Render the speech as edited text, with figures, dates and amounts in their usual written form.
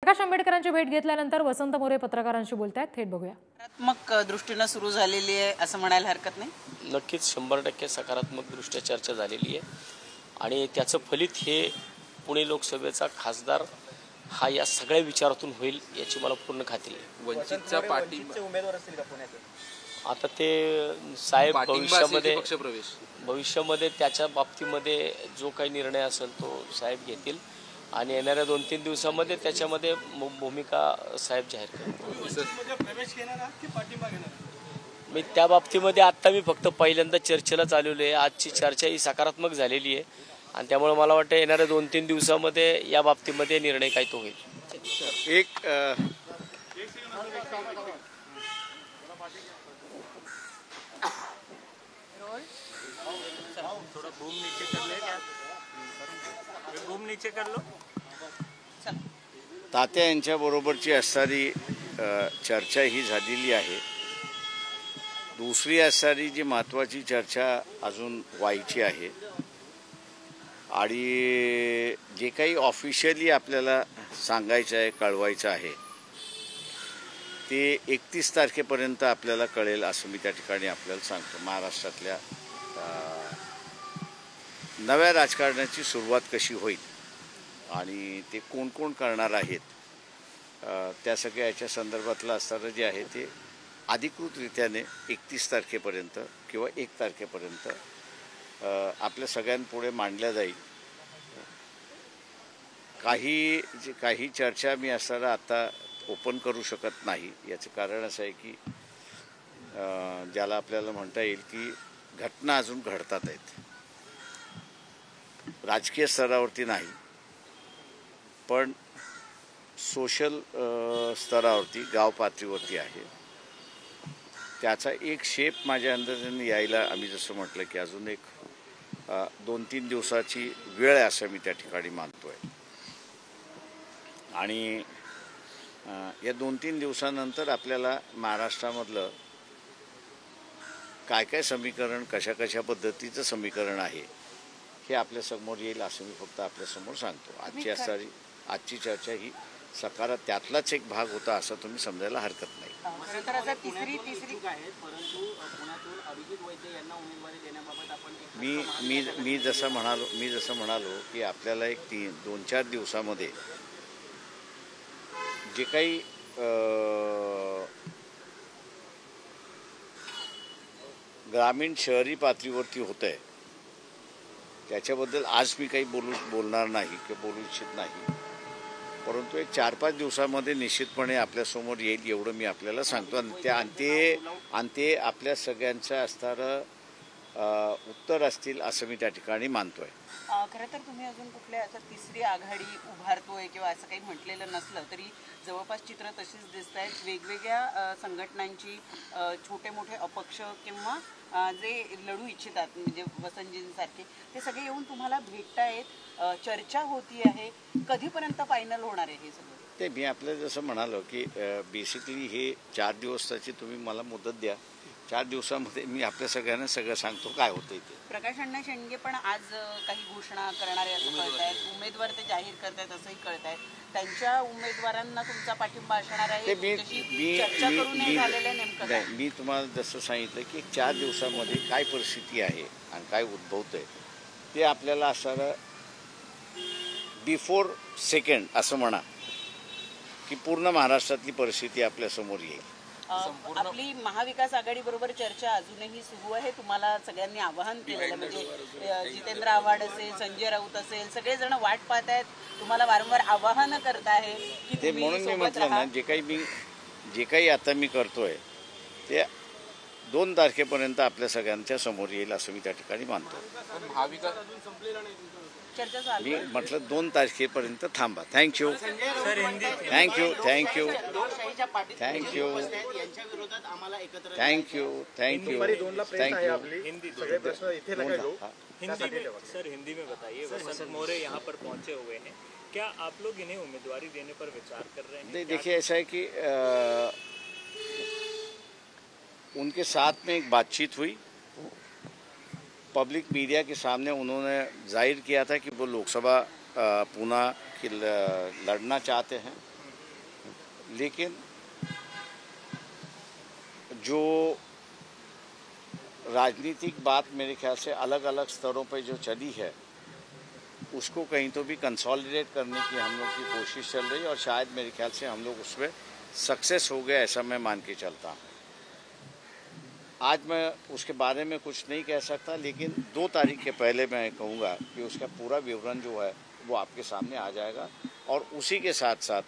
प्रकाश आंबेडकरांची भेट घेतल्यानंतर वसंत मोरे पत्रकारांशी बोलतायत, थेट बघूया। सकारात्मक दृष्टीने सुरू झालेली आहे असं म्हणायला हरकत नाही। नक्कीच 100% सकारात्मक दृष्ट्या चर्चा झालेली आहे आणि त्याचं फलित हे पुणे लोकसभेचा खासदार हा या सगळ्या विचारातून होईल याची मला पूर्ण खात्री आहे। वंचितचा पाठिंबा उमेदवार असतील का पुण्यात? आता ते साहेब भविष्यामध्ये त्याच्या बाबतीमध्ये जो काही निर्णय असेल तो साहेब घेतील आणि येणाऱ्या 2-3 दिवसांमध्ये त्याच्यामध्ये भूमिका साहेब जाहीर करतील। मी त्या बाबतीमध्ये आत्ता मी फक्त पहिल्यांदा चर्चेलाच आलेलो आहे। आजची चर्चा ही सकारात्मक झालेली आहे आणि त्यामुळे मला वाटतं येणाऱ्या 2-3 दिवसांमध्ये या बाबतीमध्ये निर्णय काय तो होईल। तात्या यांच्या बरोबरची असणारी चर्चा ही झालेली आहे। दुसरी असणारी जी महत्त्वाची चर्चा अजून व्हायची आहे आणि जे काही ऑफिशियली आपल्याला सांगायचं आहे, कळवायचं आहे ते 31 तारखेपर्यंत आपल्याला कळेल असं मी त्या ठिकाणी आपल्याला सांगतो। महाराष्ट्रातल्या नव्या राजकारणाची सुरुवात कशी होईल आणि ते कोण कोण करणार आहेत त्या सगळ्या याच्या संदर्भातलं असणारं जे आहे ते अधिकृतरित्याने 31 तारखेपर्यंत किंवा 1 तारखेपर्यंत आपल्या सगळ्यांपुढे मांडल्या जाईल। काही चर्चा मी असणारं आता ओपन करू शकत नाही। याचं कारण असं आहे की ज्याला आपल्याला म्हणता येईल की घटना अजून घडतात आहेत, राजकीय स्तरावरती नाही पण सोशल स्तरावरती, गाव पातळीवरती आहे। त्याचा एक शेप माझ्या अंदाजाने यायला आम्ही जसं म्हटलं की अजून एक 2-3 दिवसाची वेळ आहे असं मी त्या ठिकाणी मानतोय आणि या 2-3 दिवसानंतर आपल्याला महाराष्ट्रामधलं काय काय समीकरण, कशा पद्धतीचं समीकरण आहे हे आपल्या समोर येईल असं मी फक्त आपल्यासमोर सांगतो। आजची चर्चा ही त्यातलाच एक भाग होता असं तुम्ही समजायला हरकत नाही। मी जसं म्हणालो की आपल्याला एक 2-4 दिवसामध्ये जे काही ग्रामीण शहरी पातळीवरती होत आहे त्याच्याबद्दल आज मी काही बोलणार नाही किंवा बोलू इच्छित नाही, परंतु एक 4-5 दिवसामध्ये निश्चितपणे आपल्यासमोर येईल एवढं मी आपल्याला सांगतो आणि ते आपल्या सगळ्यांचं असणारं उत्तर असतील असं मी त्या ठिकाणी मानतोय। खरं तर तुम्ही अजून कुठल्या असं तिसरी आघाडी उभारतोय किंवा असं काही म्हटलेलं नसलं तरी जवळपास चित्र तशीच दिसत आहेत। वेगवेगळ्या संघटनांची छोटे मोठे अपक्ष किंवा जे लढू इच्छितात म्हणजे वसंतजींसारखे ते सगळे येऊन तुम्हाला भेटतायत, चर्चा होती आहे, कधीपर्यंत फायनल होणार आहे हे सगळं? ते मी आपल्याला जसं म्हणालो की बेसिकली हे 4 दिवसाची तुम्ही मला मुदत द्या, 4 दिवसामध्ये मी आपल्या सगळ्यांना सगळं सांगतो काय होतं इथे। प्रकाश अण्णा शेंडगे पण आज काही घोषणा करणारे असं कळतायत, उमेदवार ते जाहीर करतायत असंही कळतायत, त्यांच्या उमेदवारांना तुमचा पाठिंबा असणार आहे? मी तुम्हाला जसं सांगितलं की 4 दिवसामध्ये काय परिस्थिती आहे आणि काय उद्भवतंय ते आपल्याला असणारं बिफोर सेकंड असं म्हणा की पूर्ण महाराष्ट्रातली परिस्थिती आपल्यासमोर येईल। आपली महाविकास आघाडी बरोबर चर्चा अजूनही सुरू आहे। तुम्हाला सगळ्यांनी आवाहन केलेलं म्हणजे जितेंद्र आव्हाड असेल, संजय राऊत असेल, सगळेजण वाट पाहत आहेत, तुम्हाला वारंवार आवाहन करत आहे की ते म्हणून मी म्हटलं ना जे काही आता मी करतोय ते 2 तारखेपर्यंत आपल्या सगळ्यांच्या समोर येईल असं मी त्या ठिकाणी मानतो। मी म्हटलं 2 तारखेपर्यंत थांबा। थँक्यू। सर हिंदी में बताइए, वसंत मोरे यहाँ पर पहुँचे हुए हैं, क्या आप लोग इन्हें उम्मीदवारी देने पर विचार कर रहे हैं? देखिए ऐसा है कि उनके साथ में एक बातचीत हुई, पब्लिक मीडिया के सामने उन्होंने जाहिर किया था कि वो लोकसभा पुणे की लड़ना चाहते हैं लेकिन जो राजनीतिक बात मेरे ख्याल से अलग अलग स्तरों पर जो चली है उसको कहीं तो भी कंसोलिडेट करने की हम लोग की कोशिश चल रही है और शायद मेरे ख्याल से हम लोग उसमें सक्सेस हो गए, ऐसा मैं मान के चलता हूँ। आज मैं उसके बारे में कुछ नहीं कह सकता, लेकिन 2 तारीख के पहले मैं कहूँगा कि उसका पूरा विवरण जो है वो आपके सामने आ जाएगा और उसी के साथ साथ